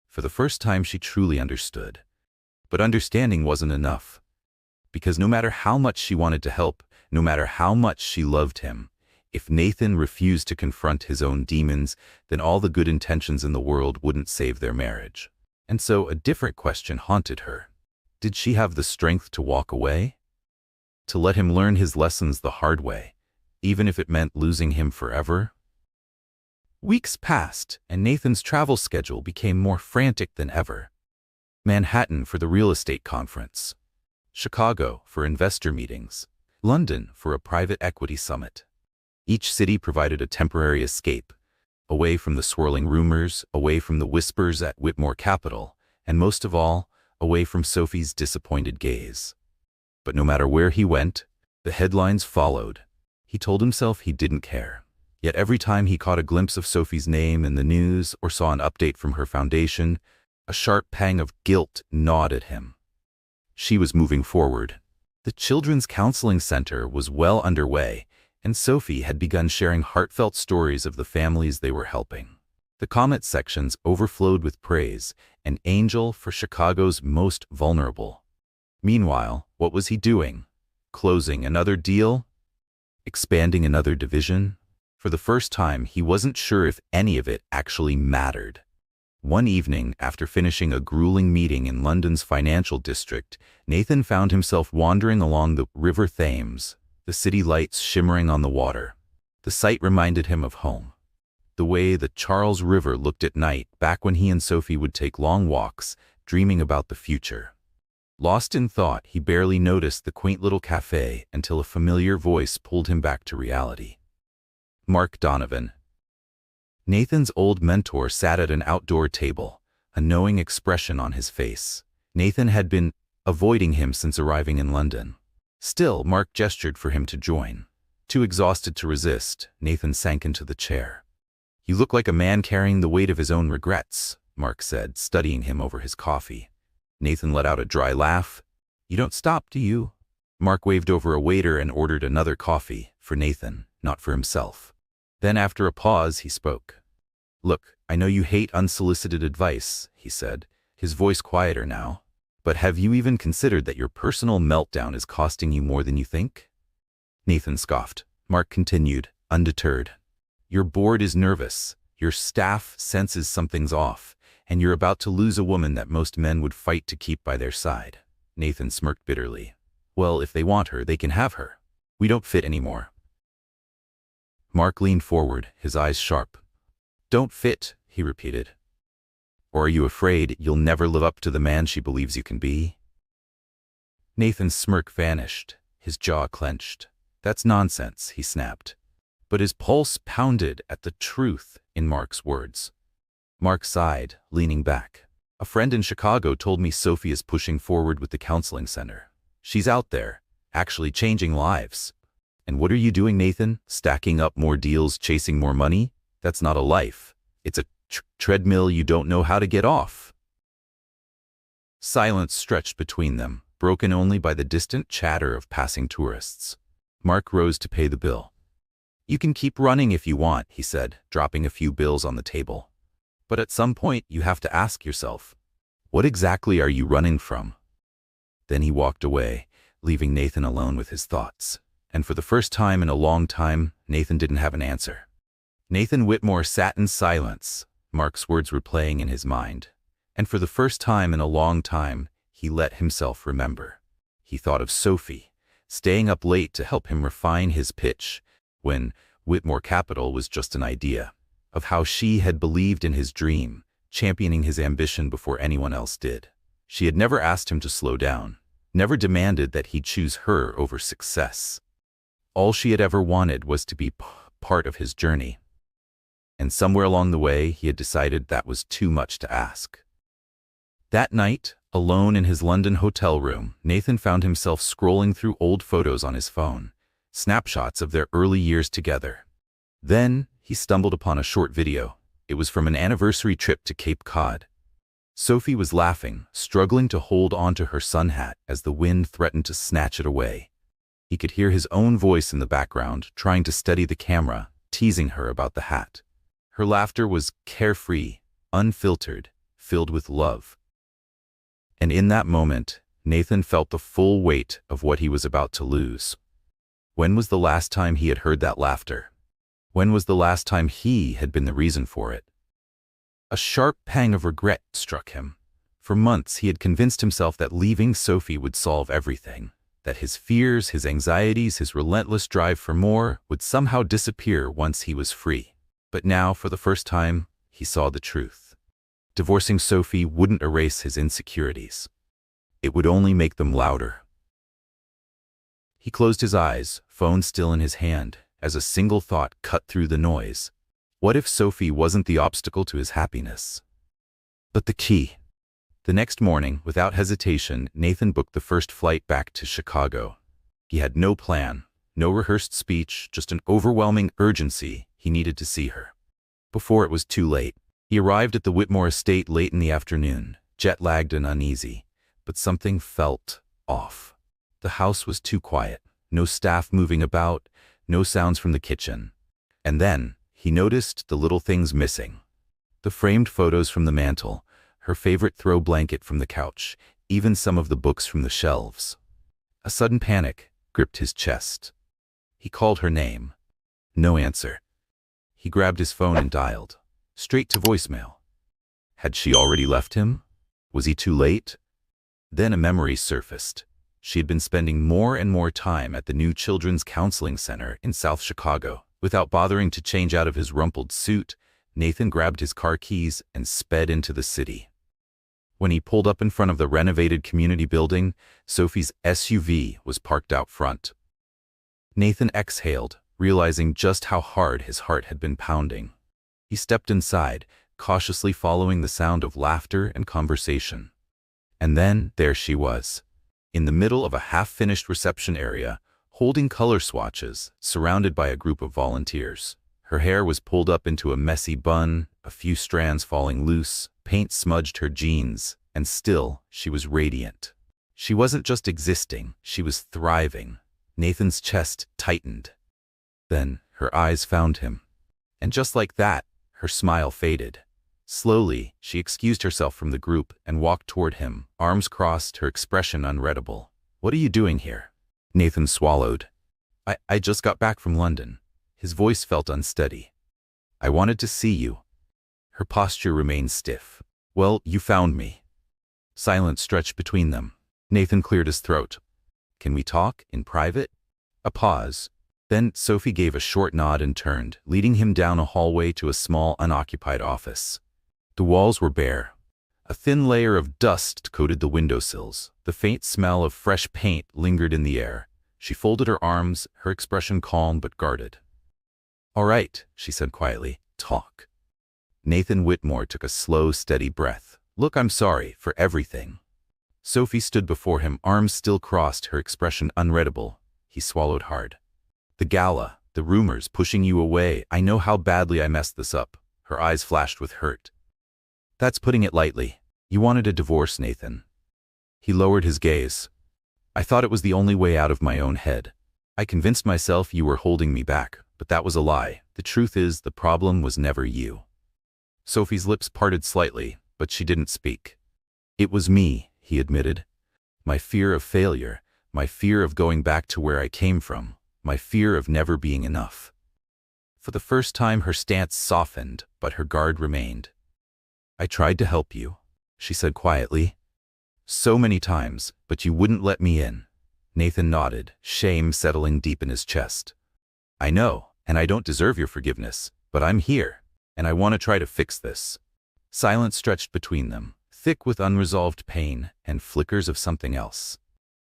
[SPEAKER 1] For the first time, she truly understood. But understanding wasn't enough. Because no matter how much she wanted to help, no matter how much she loved him, if Nathan refused to confront his own demons, then all the good intentions in the world wouldn't save their marriage. And so a different question haunted her. Did she have the strength to walk away? To let him learn his lessons the hard way, even if it meant losing him forever? Weeks passed, and Nathan's travel schedule became more frantic than ever. Manhattan for the real estate conference, Chicago for investor meetings, London for a private equity summit. Each city provided a temporary escape, away from the swirling rumors, away from the whispers at Whitmore Capital, and most of all, away from Sophie's disappointed gaze. But no matter where he went, the headlines followed. He told himself he didn't care. Yet every time he caught a glimpse of Sophie's name in the news or saw an update from her foundation, a sharp pang of guilt gnawed at him. She was moving forward. The Children's Counseling Center was well underway, and Sophie had begun sharing heartfelt stories of the families they were helping. The comment sections overflowed with praise, an angel for Chicago's most vulnerable. Meanwhile, what was he doing? Closing another deal? Expanding another division? For the first time, he wasn't sure if any of it actually mattered. One evening, after finishing a grueling meeting in London's financial district, Nathan found himself wandering along the River Thames, the city lights shimmering on the water. The sight reminded him of home. The way the Charles River looked at night back when he and Sophie would take long walks, dreaming about the future. Lost in thought, he barely noticed the quaint little cafe until a familiar voice pulled him back to reality. Mark Donovan. Nathan's old mentor sat at an outdoor table, a knowing expression on his face. Nathan had been avoiding him since arriving in London. Still, Mark gestured for him to join. Too exhausted to resist, Nathan sank into the chair. "You look like a man carrying the weight of his own regrets," Mark said, studying him over his coffee. Nathan let out a dry laugh. "You don't stop, do you?" Mark waved over a waiter and ordered another coffee, for Nathan, not for himself. Then after a pause, he spoke. "Look, I know you hate unsolicited advice," he said, his voice quieter now. "But have you even considered that your personal meltdown is costing you more than you think?" Nathan scoffed. Mark continued, undeterred. "Your board is nervous, your staff senses something's off, and you're about to lose a woman that most men would fight to keep by their side." Nathan smirked bitterly. "Well, if they want her, they can have her. We don't fit anymore." Mark leaned forward, his eyes sharp. "Don't fit," he repeated. "Or are you afraid you'll never live up to the man she believes you can be?" Nathan's smirk vanished, his jaw clenched. "That's nonsense," he snapped. But his pulse pounded at the truth in Mark's words. Mark sighed, leaning back. "A friend in Chicago told me Sophie is pushing forward with the counseling center. She's out there, actually changing lives. And what are you doing, Nathan? Stacking up more deals, chasing more money? That's not a life. It's a treadmill you don't know how to get off." Silence stretched between them, broken only by the distant chatter of passing tourists. Mark rose to pay the bill. "You can keep running if you want," he said, dropping a few bills on the table. "But at some point you have to ask yourself, what exactly are you running from?" Then he walked away, leaving Nathan alone with his thoughts. And for the first time in a long time, Nathan didn't have an answer. Nathan Whitmore sat in silence. Mark's words were playing in his mind. And for the first time in a long time, he let himself remember. He thought of Sophie, staying up late to help him refine his pitch, when Whitmore Capital was just an idea, of how she had believed in his dream, championing his ambition before anyone else did. She had never asked him to slow down, never demanded that he choose her over success. All she had ever wanted was to be part of his journey. And somewhere along the way, he had decided that was too much to ask. That night, alone in his London hotel room, Nathan found himself scrolling through old photos on his phone, snapshots of their early years together. Then, he stumbled upon a short video. It was from an anniversary trip to Cape Cod. Sophie was laughing, struggling to hold onto her sun hat as the wind threatened to snatch it away. He could hear his own voice in the background, trying to steady the camera, teasing her about the hat. Her laughter was carefree, unfiltered, filled with love. And in that moment, Nathan felt the full weight of what he was about to lose. When was the last time he had heard that laughter? When was the last time he had been the reason for it? A sharp pang of regret struck him. For months he had convinced himself that leaving Sophie would solve everything, that his fears, his anxieties, his relentless drive for more would somehow disappear once he was free. But now, for the first time, he saw the truth. Divorcing Sophie wouldn't erase his insecurities. It would only make them louder. He closed his eyes, phone still in his hand, as a single thought cut through the noise. What if Sophie wasn't the obstacle to his happiness, but the key? The next morning, without hesitation, Nathan booked the first flight back to Chicago. He had no plan, no rehearsed speech, just an overwhelming urgency. He needed to see her before it was too late. He arrived at the Whitmore estate late in the afternoon, jet-lagged and uneasy, but something felt off. The house was too quiet, no staff moving about, no sounds from the kitchen. And then, he noticed the little things missing. The framed photos from the mantel, her favorite throw blanket from the couch, even some of the books from the shelves. A sudden panic gripped his chest. He called her name. No answer. He grabbed his phone and dialed. Straight to voicemail. Had she already left him? Was he too late? Then a memory surfaced. She had been spending more and more time at the new Children's Counseling Center in South Chicago. Without bothering to change out of his rumpled suit, Nathan grabbed his car keys and sped into the city. When he pulled up in front of the renovated community building, Sophie's SUV was parked out front. Nathan exhaled, realizing just how hard his heart had been pounding. He stepped inside, cautiously following the sound of laughter and conversation. And then there she was, in the middle of a half-finished reception area, holding color swatches, surrounded by a group of volunteers. Her hair was pulled up into a messy bun, a few strands falling loose, paint smudged her jeans, and still, she was radiant. She wasn't just existing, she was thriving. Nathan's chest tightened. Then, her eyes found him. And just like that, her smile faded. Slowly, she excused herself from the group and walked toward him, arms crossed, her expression unreadable. "What are you doing here?" Nathan swallowed. I just got back from London." His voice felt unsteady. "I wanted to see you." Her posture remained stiff. "Well, you found me." Silence stretched between them. Nathan cleared his throat. "Can we talk, in private?" A pause. Then Sophie gave a short nod and turned, leading him down a hallway to a small, unoccupied office. The walls were bare. A thin layer of dust coated the windowsills. The faint smell of fresh paint lingered in the air. She folded her arms, her expression calm but guarded. "All right," she said quietly. "Talk." Nathan Whitmore took a slow, steady breath. "Look, I'm sorry for everything." Sophie stood before him, arms still crossed, her expression unreadable. He swallowed hard. "The gala, the rumors pushing you away, I know how badly I messed this up." Her eyes flashed with hurt. "That's putting it lightly. You wanted a divorce, Nathan." He lowered his gaze. "I thought it was the only way out of my own head. I convinced myself you were holding me back, but that was a lie. The truth is, the problem was never you." Sophie's lips parted slightly, but she didn't speak. "It was me," he admitted. "My fear of failure, my fear of going back to where I came from, my fear of never being enough." For the first time her stance softened, but her guard remained. "I tried to help you," she said quietly. "So many times, but you wouldn't let me in." Nathan nodded, shame settling deep in his chest. "I know, and I don't deserve your forgiveness, but I'm here, and I want to try to fix this." Silence stretched between them, thick with unresolved pain and flickers of something else.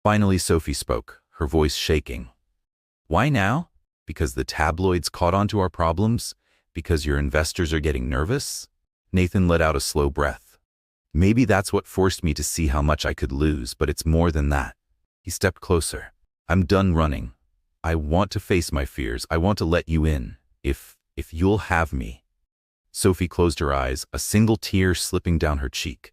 [SPEAKER 1] Finally Sophie spoke, her voice shaking. "Why now? Because the tabloids caught on to our problems? Because your investors are getting nervous?" Nathan let out a slow breath. "Maybe that's what forced me to see how much I could lose, but it's more than that." He stepped closer. "I'm done running. I want to face my fears. I want to let you in, if you'll have me." Sophie closed her eyes, a single tear slipping down her cheek.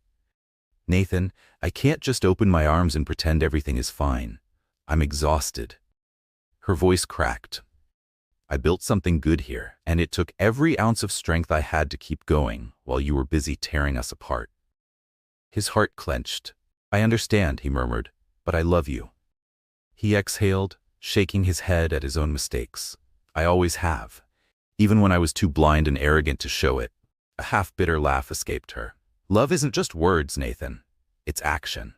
[SPEAKER 1] "Nathan, I can't just open my arms and pretend everything is fine. I'm exhausted." Her voice cracked. "I built something good here, and it took every ounce of strength I had to keep going while you were busy tearing us apart." His heart clenched. "I understand," he murmured, "but I love you." He exhaled, shaking his head at his own mistakes. "I always have, even when I was too blind and arrogant to show it." A half-bitter laugh escaped her. "Love isn't just words, Nathan. It's action."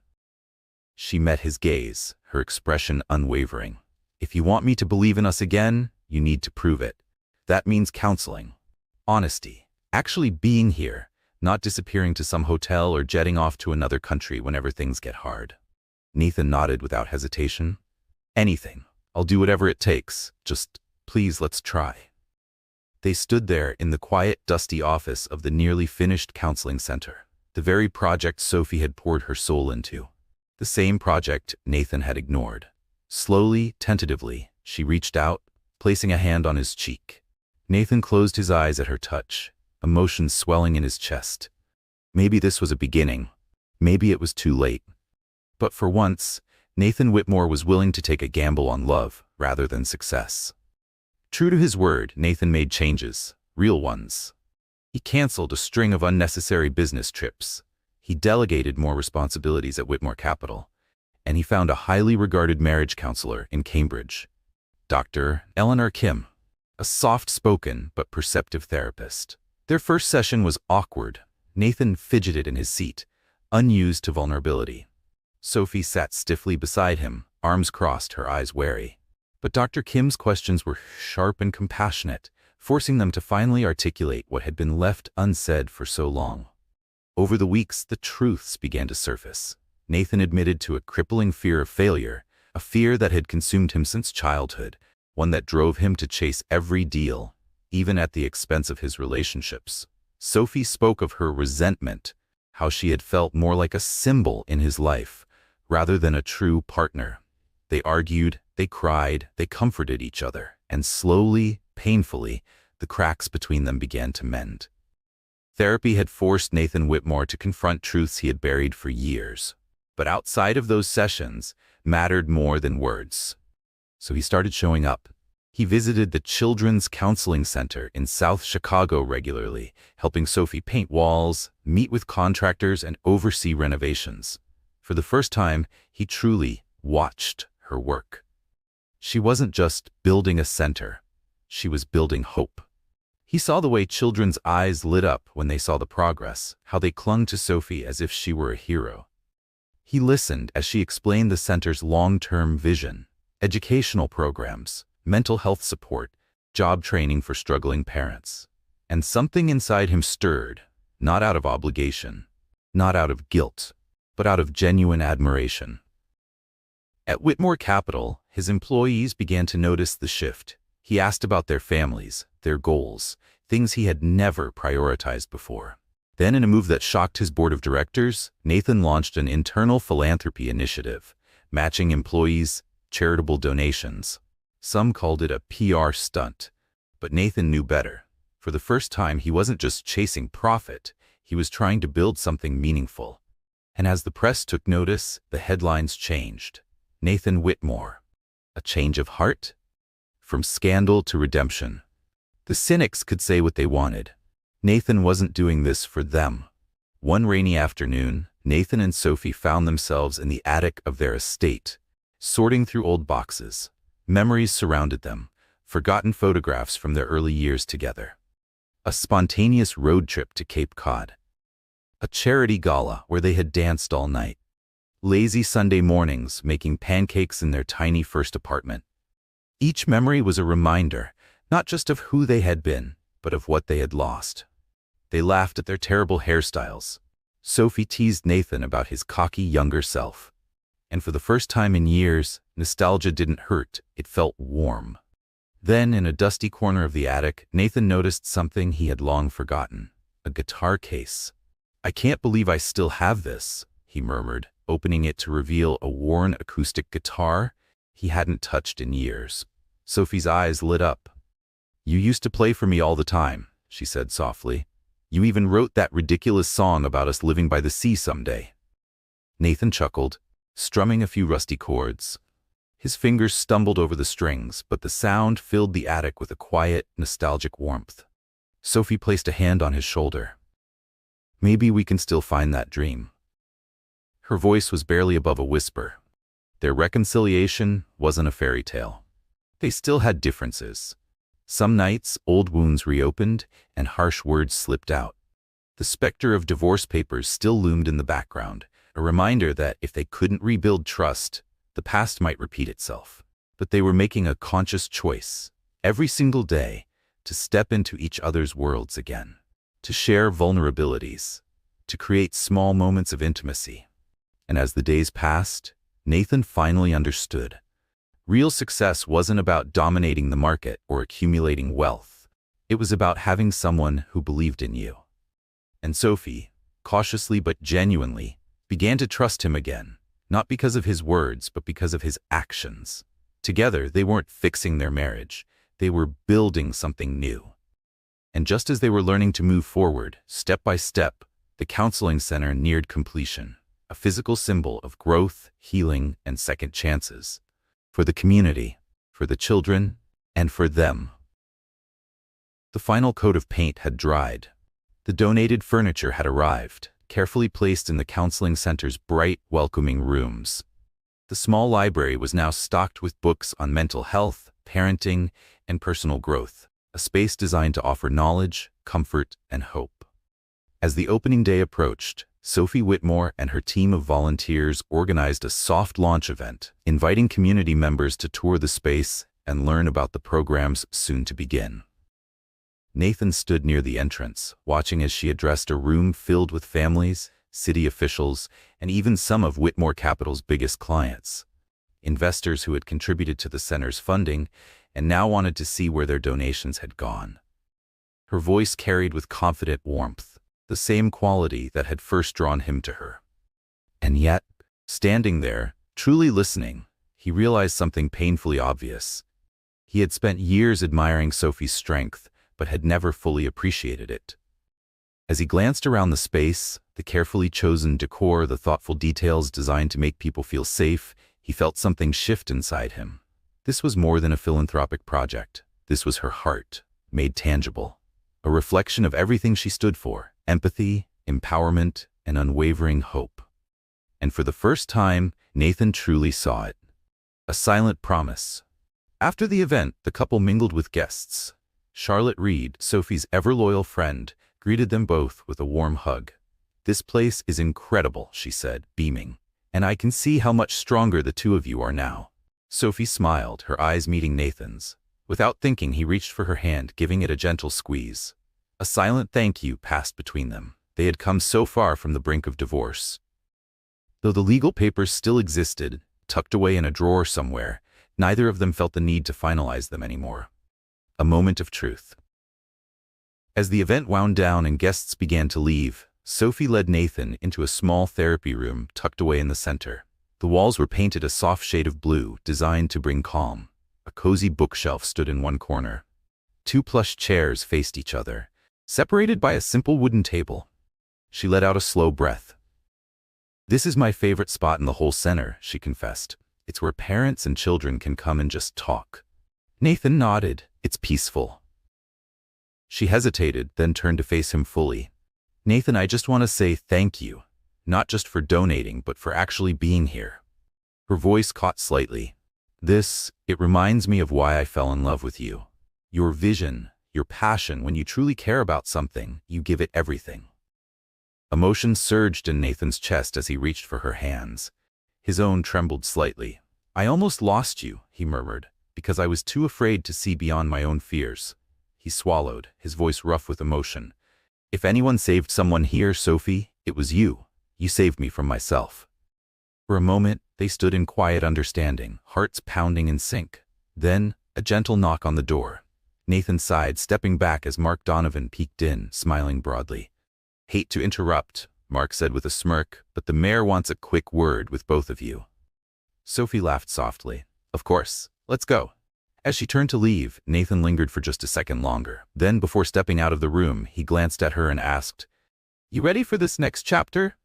[SPEAKER 1] She met his gaze, her expression unwavering. "If you want me to believe in us again, you need to prove it. That means counseling, honesty, actually being here, not disappearing to some hotel or jetting off to another country whenever things get hard." Nathan nodded without hesitation. "Anything. I'll do whatever it takes. Just, please, let's try." They stood there in the quiet, dusty office of the nearly finished counseling center, the very project Sophie had poured her soul into. The same project Nathan had ignored. Slowly, tentatively, she reached out, placing a hand on his cheek. Nathan closed his eyes at her touch, emotions swelling in his chest. Maybe this was a beginning. Maybe it was too late. But for once, Nathan Whitmore was willing to take a gamble on love rather than success. True to his word, Nathan made changes, real ones. He canceled a string of unnecessary business trips. He delegated more responsibilities at Whitmore Capital, and he found a highly regarded marriage counselor in Cambridge, Dr. Eleanor Kim, a soft-spoken but perceptive therapist. Their first session was awkward. Nathan fidgeted in his seat, unused to vulnerability. Sophie sat stiffly beside him, arms crossed, her eyes wary. But Dr. Kim's questions were sharp and compassionate, forcing them to finally articulate what had been left unsaid for so long. Over the weeks, the truths began to surface. Nathan admitted to a crippling fear of failure, a fear that had consumed him since childhood, one that drove him to chase every deal, even at the expense of his relationships. Sophie spoke of her resentment, how she had felt more like a symbol in his life, rather than a true partner. They argued, they cried, they comforted each other, and slowly, painfully, the cracks between them began to mend. Therapy had forced Nathan Whitmore to confront truths he had buried for years. But outside of those sessions mattered more than words. So he started showing up. He visited the Children's Counseling Center in South Chicago regularly, helping Sophie paint walls, meet with contractors, and oversee renovations. For the first time, he truly watched her work. She wasn't just building a center, she was building hope. He saw the way children's eyes lit up when they saw the progress, how they clung to Sophie as if she were a hero. He listened as she explained the center's long-term vision, educational programs, mental health support, job training for struggling parents. And something inside him stirred, not out of obligation, not out of guilt, but out of genuine admiration. At Whitmore Capital, his employees began to notice the shift. He asked about their families, their goals, things he had never prioritized before. Then, in a move that shocked his board of directors, Nathan launched an internal philanthropy initiative, matching employees' charitable donations. Some called it a PR stunt, but Nathan knew better. For the first time, he wasn't just chasing profit, he was trying to build something meaningful. And as the press took notice, the headlines changed. Nathan Whitmore, a change of heart? From scandal to redemption. The cynics could say what they wanted. Nathan wasn't doing this for them. One rainy afternoon, Nathan and Sophie found themselves in the attic of their estate, sorting through old boxes. Memories surrounded them, forgotten photographs from their early years together. A spontaneous road trip to Cape Cod. A charity gala where they had danced all night. Lazy Sunday mornings making pancakes in their tiny first apartment. Each memory was a reminder, not just of who they had been, but of what they had lost. They laughed at their terrible hairstyles. Sophie teased Nathan about his cocky younger self. And for the first time in years, nostalgia didn't hurt, it felt warm. Then, in a dusty corner of the attic, Nathan noticed something he had long forgotten. A guitar case. "I can't believe I still have this," he murmured, opening it to reveal a worn acoustic guitar he hadn't touched in years. Sophie's eyes lit up. "You used to play for me all the time," she said softly. "You even wrote that ridiculous song about us living by the sea someday." Nathan chuckled, strumming a few rusty chords. His fingers stumbled over the strings, but the sound filled the attic with a quiet, nostalgic warmth. Sophie placed a hand on his shoulder. "Maybe we can still find that dream." Her voice was barely above a whisper. Their reconciliation wasn't a fairy tale. They still had differences. Some nights, old wounds reopened, and harsh words slipped out. The specter of divorce papers still loomed in the background, a reminder that if they couldn't rebuild trust, the past might repeat itself. But they were making a conscious choice, every single day, to step into each other's worlds again, to share vulnerabilities, to create small moments of intimacy. And as the days passed, Nathan finally understood. Real success wasn't about dominating the market or accumulating wealth. It was about having someone who believed in you. And Sophie, cautiously but genuinely, began to trust him again, not because of his words, but because of his actions. Together, they weren't fixing their marriage. They were building something new. And just as they were learning to move forward, step by step, the counseling center neared completion, a physical symbol of growth, healing, and second chances. For the community, for the children, and for them. The final coat of paint had dried. The donated furniture had arrived, carefully placed in the counseling center's bright, welcoming rooms. The small library was now stocked with books on mental health, parenting, and personal growth, a space designed to offer knowledge, comfort, and hope. As the opening day approached, Sophie Whitmore and her team of volunteers organized a soft launch event, inviting community members to tour the space and learn about the programs soon to begin. Nathan stood near the entrance, watching as she addressed a room filled with families, city officials, and even some of Whitmore Capital's biggest clients. Investors who had contributed to the center's funding, and now wanted to see where their donations had gone. Her voice carried with confident warmth, the same quality that had first drawn him to her. And yet, standing there, truly listening, he realized something painfully obvious. He had spent years admiring Sophie's strength, but had never fully appreciated it. As he glanced around the space, the carefully chosen decor, the thoughtful details designed to make people feel safe, he felt something shift inside him. This was more than a philanthropic project. This was her heart, made tangible. A reflection of everything she stood for: empathy, empowerment, and unwavering hope. And for the first time, Nathan truly saw it. A silent promise. After the event, the couple mingled with guests. Charlotte Reed, Sophie's ever-loyal friend, greeted them both with a warm hug. "This place is incredible," she said, beaming. "And I can see how much stronger the two of you are now." Sophie smiled, her eyes meeting Nathan's. Without thinking, he reached for her hand, giving it a gentle squeeze. A silent thank you passed between them. They had come so far from the brink of divorce. Though the legal papers still existed, tucked away in a drawer somewhere, neither of them felt the need to finalize them anymore. A moment of truth. As the event wound down and guests began to leave, Sophie led Nathan into a small therapy room tucked away in the center. The walls were painted a soft shade of blue, designed to bring calm. A cozy bookshelf stood in one corner. 2 plush chairs faced each other, separated by a simple wooden table. She let out a slow breath. "This is my favorite spot in the whole center," she confessed. "It's where parents and children can come and just talk." Nathan nodded. "It's peaceful." She hesitated, then turned to face him fully. "Nathan, I just want to say thank you. Not just for donating, but for actually being here." Her voice caught slightly. It reminds me of why I fell in love with you. Your vision, your passion. When you truly care about something, you give it everything." Emotion surged in Nathan's chest as he reached for her hands. His own trembled slightly. "I almost lost you," he murmured, "because I was too afraid to see beyond my own fears." He swallowed, his voice rough with emotion. "If anyone saved someone here, Sophie, it was you. You saved me from myself." For a moment, they stood in quiet understanding, hearts pounding in sync. Then, a gentle knock on the door. Nathan sighed, stepping back as Mark Donovan peeked in, smiling broadly. "Hate to interrupt," Mark said with a smirk, "but the mayor wants a quick word with both of you." Sophie laughed softly. "Of course. Let's go." As she turned to leave, Nathan lingered for just a second longer. Then, before stepping out of the room, he glanced at her and asked, "You ready for this next chapter?"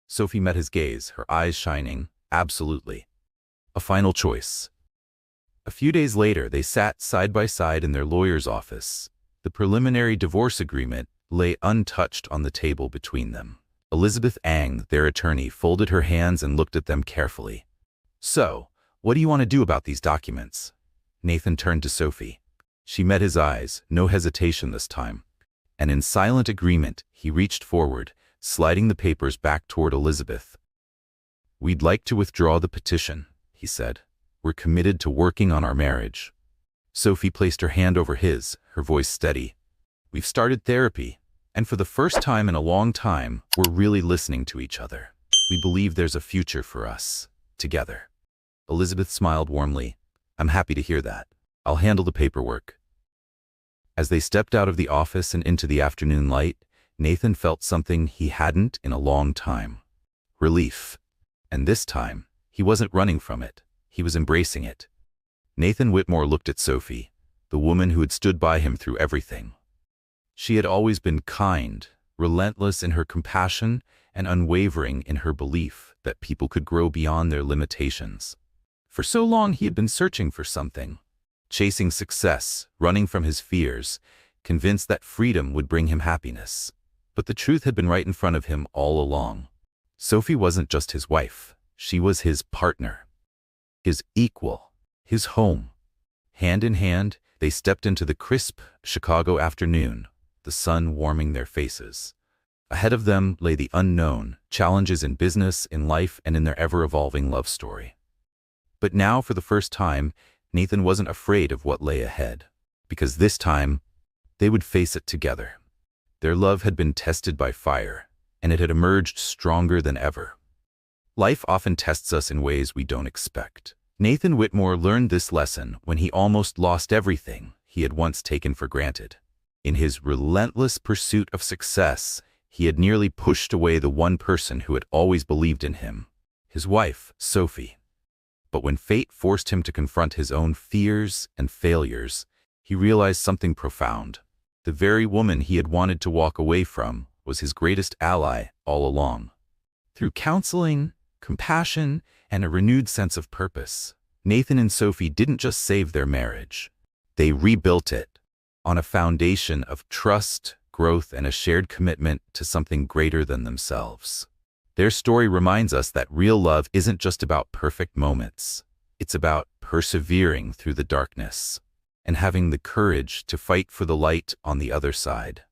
[SPEAKER 1] Sophie met his gaze, her eyes shining. "Absolutely." A final choice. A few days later, they sat side by side in their lawyer's office. The preliminary divorce agreement lay untouched on the table between them. Elizabeth Ang, their attorney, folded her hands and looked at them carefully. "So, what do you want to do about these documents?" Nathan turned to Sophie. She met his eyes, no hesitation this time. And in silent agreement, he reached forward, sliding the papers back toward Elizabeth. "We'd like to withdraw the petition," he said. "We're committed to working on our marriage." Sophie placed her hand over his, her voice steady. "We've started therapy, and for the first time in a long time, we're really listening to each other. We believe there's a future for us, together." Elizabeth smiled warmly. "I'm happy to hear that. I'll handle the paperwork." As they stepped out of the office and into the afternoon light, Nathan felt something he hadn't in a long time. Relief. And this time, he wasn't running from it. He was embracing it. Nathan Whitmore looked at Sophie, the woman who had stood by him through everything. She had always been kind, relentless in her compassion, and unwavering in her belief that people could grow beyond their limitations. For so long he had been searching for something, chasing success, running from his fears, convinced that freedom would bring him happiness. But the truth had been right in front of him all along. Sophie wasn't just his wife, she was his partner, his equal, his home. Hand in hand, they stepped into the crisp Chicago afternoon, the sun warming their faces. Ahead of them lay the unknown, challenges in business, in life, and in their ever-evolving love story. But now, for the first time, Nathan wasn't afraid of what lay ahead, because this time, they would face it together. Their love had been tested by fire, and it had emerged stronger than ever. Life often tests us in ways we don't expect. Nathan Whitmore learned this lesson when he almost lost everything he had once taken for granted. In his relentless pursuit of success, he had nearly pushed away the one person who had always believed in him, his wife, Sophie. But when fate forced him to confront his own fears and failures, he realized something profound. The very woman he had wanted to walk away from was his greatest ally all along. Through counseling, compassion, and a renewed sense of purpose, Nathan and Sophie didn't just save their marriage. They rebuilt it on a foundation of trust, growth, and a shared commitment to something greater than themselves. Their story reminds us that real love isn't just about perfect moments. It's about persevering through the darkness and having the courage to fight for the light on the other side.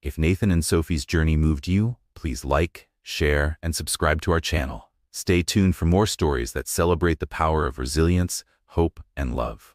[SPEAKER 1] If Nathan and Sophie's journey moved you, please like, share, and subscribe to our channel. Stay tuned for more stories that celebrate the power of resilience, hope, and love.